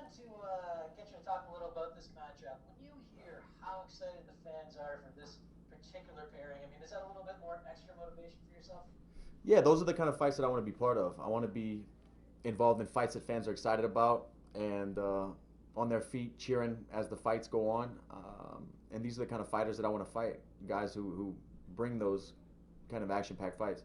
wanted to get you to talk a little about this matchup. When you hear how excited the fans are for this particular pairing, I mean, is that a little bit more extra motivation for yourself? Yeah, those are the kind of fights that I want to be part of. I want to be involved in fights that fans are excited about and on their feet cheering as the fights go on. And these are the kind of fighters that I want to fight, guys who bring those kind of action-packed fights.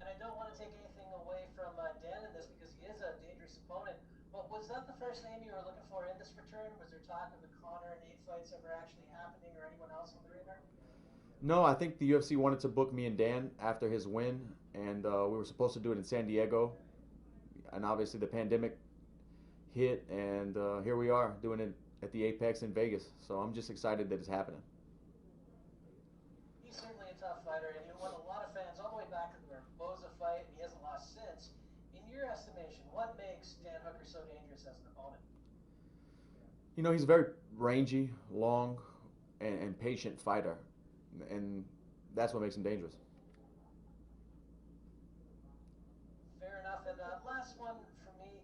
And I don't want to take anything away from Dan in this because he is a dangerous opponent. But was that the first name you were looking for in this return? Was there talk of the Connor and Nate fights ever actually happening or anyone else on the radar? No, I think the UFC wanted to book me and Dan after his win, and we were supposed to do it in San Diego. And obviously the pandemic hit, and here we are doing it at the Apex in Vegas. So I'm just excited that it's happening. He's certainly a tough fighter, and he won a lot of fans all the way back to the Barboza fight, and he hasn't lost since. In your estimation, what makes Dan Hooker so dangerous as an opponent? You know, he's a very rangy, long, and patient fighter, and that's what makes him dangerous. Fair enough. And last one for me.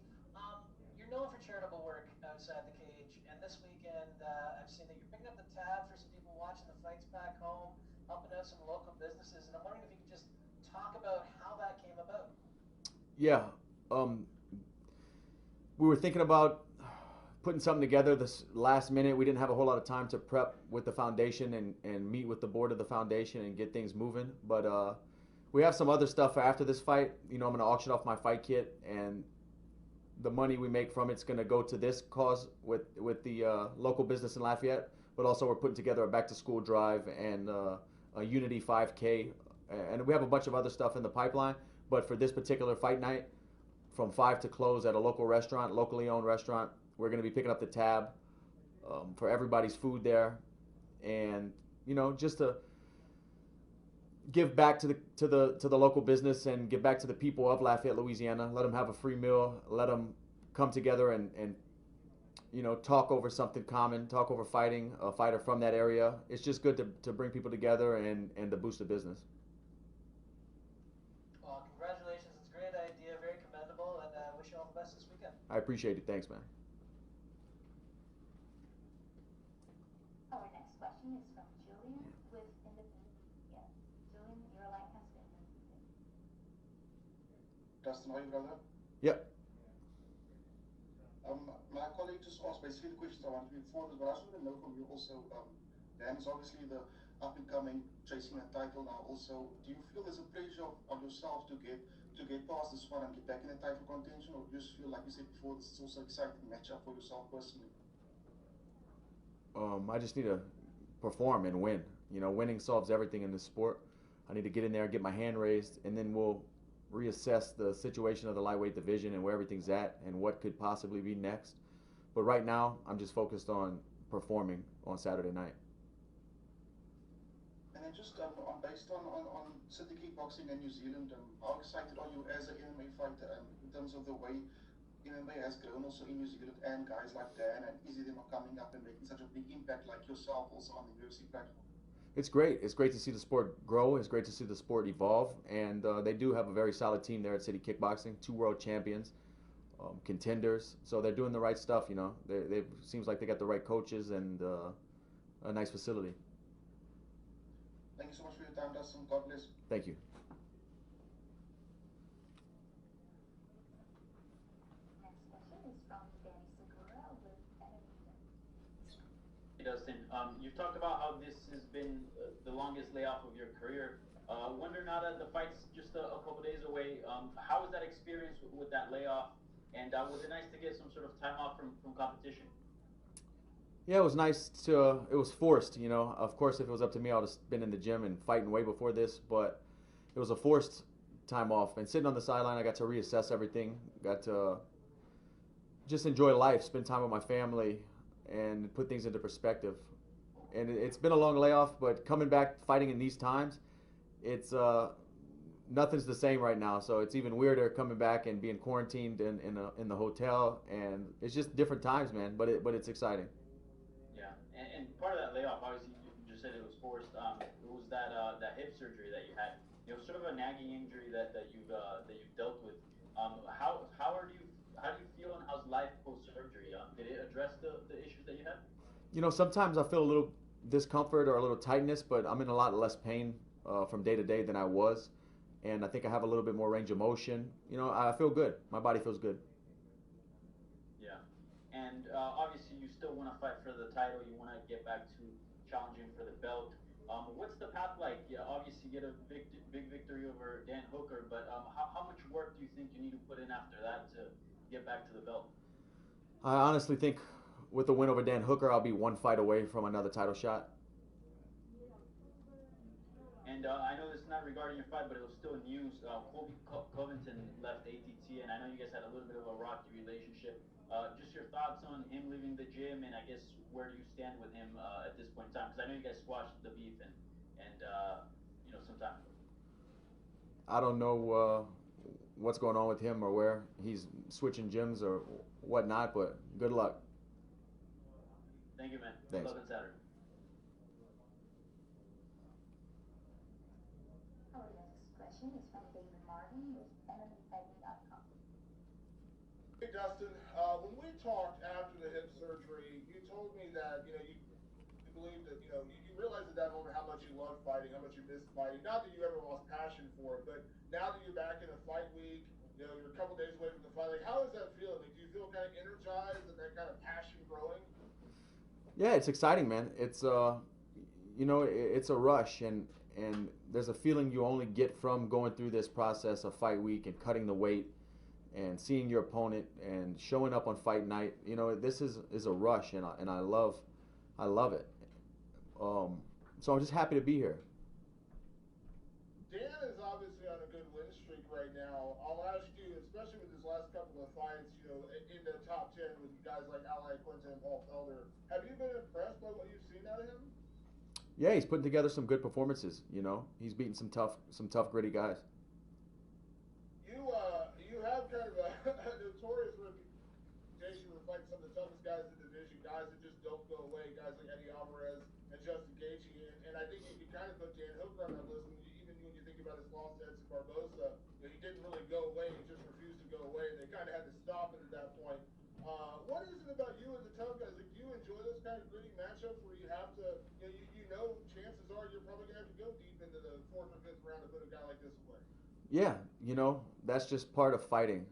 You're known for charitable work outside the cage, and this weekend I've seen that you're picking up the tab for some people watching the fights back home, helping out some local businesses, and I'm wondering if you could just talk about how that came about. Yeah, we were thinking about putting something together this last minute. We didn't have a whole lot of time to prep with the foundation and meet with the board of the foundation and get things moving. But we have some other stuff for after this fight. You know, I'm going to auction off my fight kit, and the money we make from it's going to go to this cause with the local business in Lafayette. But also we're putting together a back-to-school drive and a Unity 5K. And we have a bunch of other stuff in the pipeline. But for this particular fight night, from 5 to close at a local restaurant, locally owned restaurant, we're going to be picking up the tab for everybody's food there, and you know, just to give back to the local business and give back to the people of Lafayette, Louisiana. Let them have a free meal. Let them come together and you know, talk over something common, talk over fighting, a fighter from that area. It's just good to bring people together and to boost the business. Well, congratulations. It's a great idea, very commendable, and I wish you all the best this weekend. I appreciate it. Thanks, man. Our next question is from Julian with Independent Media. Julian, your line has been unmuted. Dustin, how are you, brother? Yep. My colleague just asked basically the questions I wanted to inform us, but I just want to know from you also, Dan is obviously the up-and-coming chasing a title now also. Do you feel there's a pressure of yourself to get past this one and get back in the title contention, or do you just feel, like you said before, this is also an exciting matchup for yourself personally? I just need to perform and win. You know, winning solves everything in this sport. I need to get in there, get my hand raised, and then we'll reassess the situation of the lightweight division and where everything's at and what could possibly be next. But right now, I'm just focused on performing on Saturday night. And then just based on City Kickboxing in New Zealand, how excited are you as an MMA fighter in terms of the way MMA has grown also in New Zealand, and guys like Dan and Izzy them are coming up and making such a big impact like yourself also on the UFC platform? It's great. It's great to see the sport grow. It's great to see the sport evolve. And they do have a very solid team there at City Kickboxing, 2 world champions, contenders. So they're doing the right stuff, you know. They seems like they got the right coaches and a nice facility. Thank you so much for your time, Dustin. God bless. Thank you. Next question is from Danny Segura with Edition. Hey Dustin, you've talked about how this has been the longest layoff of your career. Wonder now that the fight's just a couple days away, how was that experience with that layoff? And was it nice to get some sort of time off from competition? Yeah, it was nice to, it was forced, you know. Of course, if it was up to me, I would have been in the gym and fighting way before this, but it was a forced time off. And sitting on the sideline, I got to reassess everything, got to just enjoy life, spend time with my family, and put things into perspective. And it's been a long layoff, but coming back fighting in these times, it's nothing's the same right now. So it's even weirder coming back and being quarantined in the hotel, and it's just different times, man. But it's exciting. Yeah, and part of that layoff, obviously, you just said it was forced. It was that hip surgery that you had. You know, sort of a nagging injury that you've dealt with. How do you feel You know, sometimes I feel a little discomfort or a little tightness, but I'm in a lot less pain from day to day than I was, and I think I have a little bit more range of motion. You know, I feel good. My body feels good. Yeah, and obviously you still want to fight for the title. You want to get back to challenging for the belt. What's the path like? Yeah, obviously you get a big victory over Dan Hooker, but how much work do you think you need to put in after that to get back to the belt? I honestly think with the win over Dan Hooker, I'll be one fight away from another title shot. And I know this is not regarding your fight, but it was still news. Colby Covington left ATT, and I know you guys had a little bit of a rocky relationship. Just your thoughts on him leaving the gym, and I guess where do you stand with him at this point in time? Because I know you guys squashed the beef and you know, some time ago. I don't know what's going on with him or where he's switching gyms or whatnot, but good luck. Thank you, man. Thanks. Good luck on Saturday. Our next question is from David Martin with ENG.com. Hey Dustin, when we talked after the hip surgery, you told me that you believed that you realized at that moment how much you loved fighting, how much you missed fighting. Not that you ever lost passion for it, but now that you're back in a fight week, you're a couple days away from the fight. Like, how is that feeling? Like, do you feel kind of energized and that kind of passion growing? Yeah, it's exciting, man. It's you know, it's a rush, and there's a feeling you only get from going through this process of fight week and cutting the weight and seeing your opponent and showing up on fight night. You know, this is a rush, and I love it. So I'm just happy to be here. Dan is obviously on a good win streak right now. I'll ask you, especially with his last couple of fights, in the top 10 with guys like Ali Quinton and Paul Felder, have you been impressed by what you've seen out of him? Yeah, he's putting together some good performances. You know, he's beating some tough, gritty guys. You have kind of a notorious reputation for fighting some of the toughest guys in the division, guys that just don't go away, guys like Eddie Alvarez and Justin Gaethje, and I think you can kind of put Dan Hooker on that list. Even when you think about his loss to Edson Barboza, he didn't really go away; he just refused to go away, and they kind of had to stop it at that point. What is it about you as a tough guy? Like, do you enjoy those kind of gritty matchups where you have to, chances are you're probably gonna have to go deep into the 4th or 5th round to put a guy like this away? Yeah, you know, that's just part of fighting.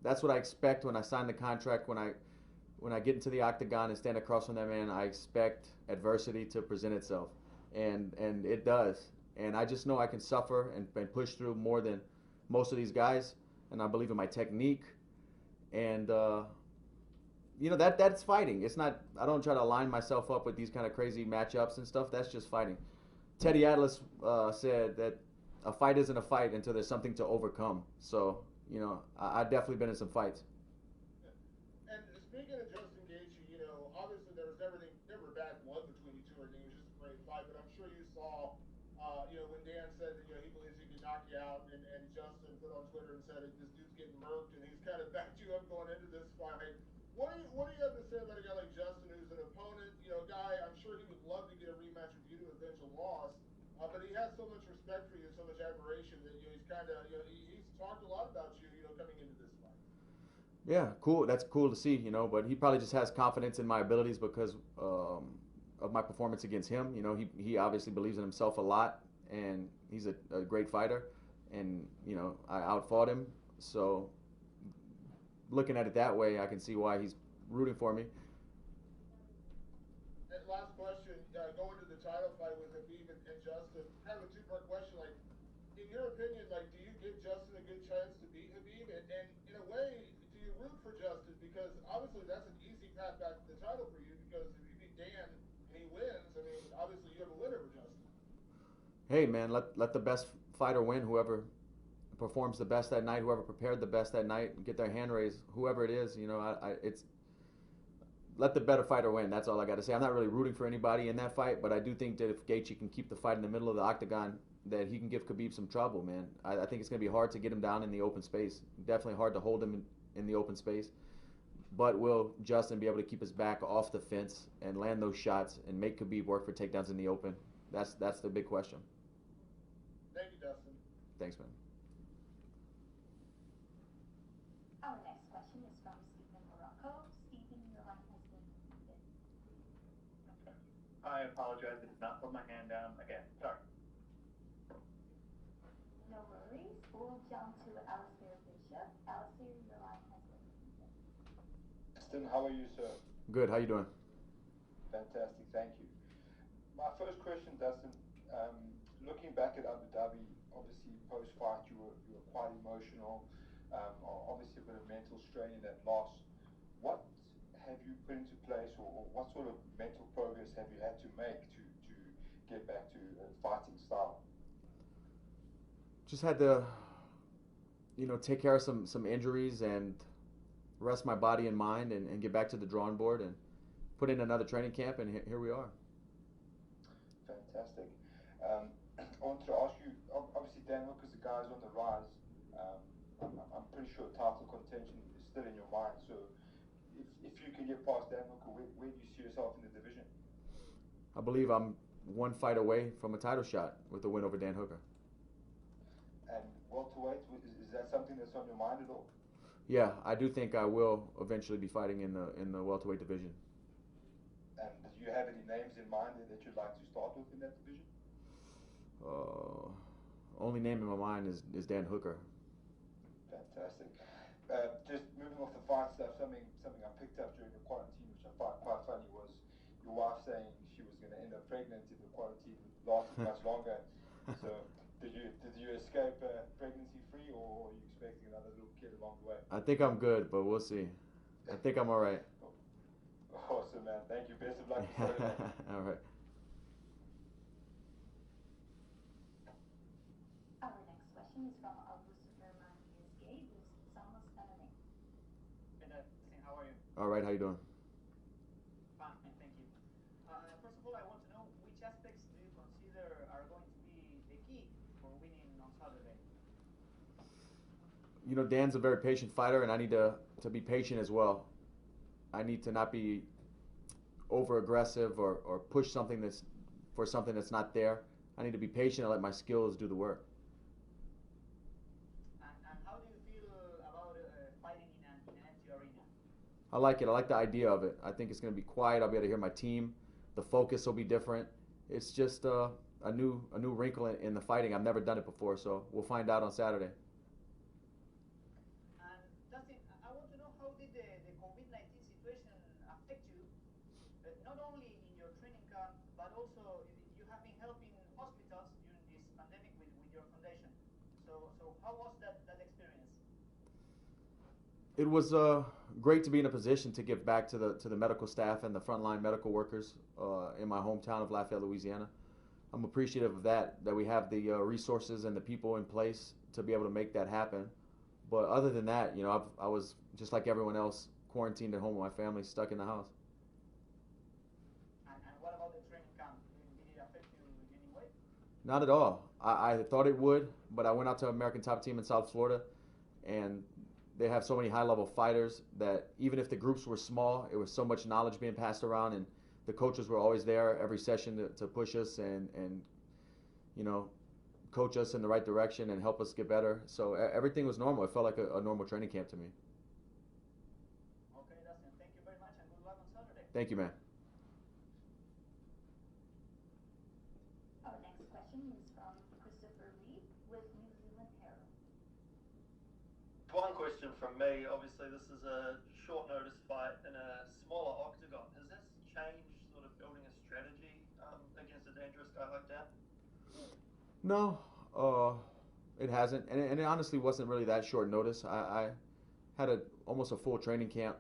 That's what I expect when I sign the contract. When I get into the octagon and stand across from that man, I expect adversity to present itself, and it does. And I just know I can suffer and push through more than most of these guys, and I believe in my technique. And you know, that's fighting. It's not. I don't try to line myself up with these kind of crazy matchups and stuff. That's just fighting. Teddy Atlas said that a fight isn't a fight until there's something to overcome. So, you know, I've definitely been in some fights. And speaking of Justin Gaethje, obviously there was never bad blood between you two. I think it was just a great fight. But I'm sure you saw, when Dan said that he believes he can knock you out, and Justin put on Twitter and said this dude's getting murked, and he's kind of backed you up going into this fight. What do you have to say about a guy like Justin, who's an opponent, a guy I'm sure he would love to get a rematch with you to avenge a loss, but he has so much respect for you, so much admiration that he's kind of, he's talked a lot about you, coming into this fight. Yeah, cool. That's cool to see, but he probably just has confidence in my abilities because of my performance against him. He obviously believes in himself a lot, and he's a great fighter, and, I outfought him. So looking at it that way, I can see why he's rooting for me. And last question, going to the title fight with Khabib and Justin, kind of a two-part question. Like, in your opinion, do you give Justin a good chance to beat Khabib? And in a way, do you root for Justin? Because obviously that's an easy path back to the title for you, because if you beat Dan and he wins, I mean, obviously you have a winner with Justin. Hey, man, let the best fighter win. Whoever performs the best that night, whoever prepared the best that night, get their hand raised, whoever it is, it's let the better fighter win. That's all I got to say. I'm not really rooting for anybody in that fight, but I do think that if Gaethje can keep the fight in the middle of the octagon, that he can give Khabib some trouble, man. I think it's going to be hard to get him down in the open space. Definitely hard to hold him in the open space. But will Justin be able to keep his back off the fence and land those shots and make Khabib work for takedowns in the open? That's the big question. Thank you, Dustin. Thanks, man. Our next question is from Stephen Morocco. Stephen, your line has been muted. I apologize, I did not put my hand down again. Sorry. No worries. We'll jump to Alistair Bishop. Alistair, your line has been muted. Dustin, how are you, sir? Good. How you doing? Fantastic, thank you. My first question, Dustin, looking back at Abu Dhabi, obviously post-fight you were quite emotional, obviously a bit of mental strain in that loss. What have you put into place, or what sort of mental progress have you had to make to get back to fighting style? Just had to, take care of some injuries and rest my body and mind and get back to the drawing board and put in another training camp, and here we are. Fantastic. I wanted to ask you, obviously Dan Hooker's the guy's on the rise. I'm pretty sure title contention is still in your mind, so if you can get past Dan Hooker, where do you see yourself in the division? I believe I'm one fight away from a title shot with a win over Dan Hooker. And welterweight, is that something that's on your mind at all? Yeah, I do think I will eventually be fighting in the welterweight division. And do you have any names in mind that you'd like to start with in that division? Only name in my mind is Dan Hooker. Fantastic. Just moving off the fight stuff, something I picked up during the quarantine, which I found quite funny, was your wife saying she was going to end up pregnant if the quarantine lasted much longer. So did you escape pregnancy free, or are you expecting another little kid along the way? I think I'm good, but we'll see. I think I'm all right. Awesome, man. Thank you. Best of luck. All right. Our next question is from Hookerem ENG with Samus Anime. How are you? All right. How you doing? Fine, thank you. First of all, I want to know which aspects do you consider are going to be the key for winning on Saturday? Dan's a very patient fighter, and I need to be patient as well. I need to not be over aggressive or push something that's not there. I need to be patient and let my skills do the work. And how do you feel about fighting in an empty arena? I like it. I like the idea of it. I think it's going to be quiet. I'll be able to hear my team. The focus will be different. It's just a new wrinkle in the fighting. I've never done it before, so we'll find out on Saturday. And Dustin, I want to know, how did the COVID-19 situation affect you, not only in your training camp, but also you have been helping hospitals during this pandemic with your foundation. So how was that experience? It was great to be in a position to give back to the medical staff and the frontline medical workers in my hometown of Lafayette, Louisiana. I'm appreciative of that we have the resources and the people in place to be able to make that happen. But other than that, I was just like everyone else, quarantined at home with my family, stuck in the house. And what about the training camp? Did it affect you in any way? Not at all. I thought it would, but I went out to American Top Team in South Florida, and they have so many high-level fighters that even if the groups were small, it was so much knowledge being passed around, and the coaches were always there every session to push us and coach us in the right direction and help us get better. So everything was normal. It felt like a normal training camp to me. Okay, Dustin, thank you very much and good luck on Saturday. Thank you, man. Our next question is from Christopher Reed with New Zealand Herald. One question from me. Obviously, this is a short notice fight in a smaller octagon. Has this changed sort of building a strategy against a dangerous guy like that? No, it hasn't, and it honestly wasn't really that short notice. I had almost a full training camp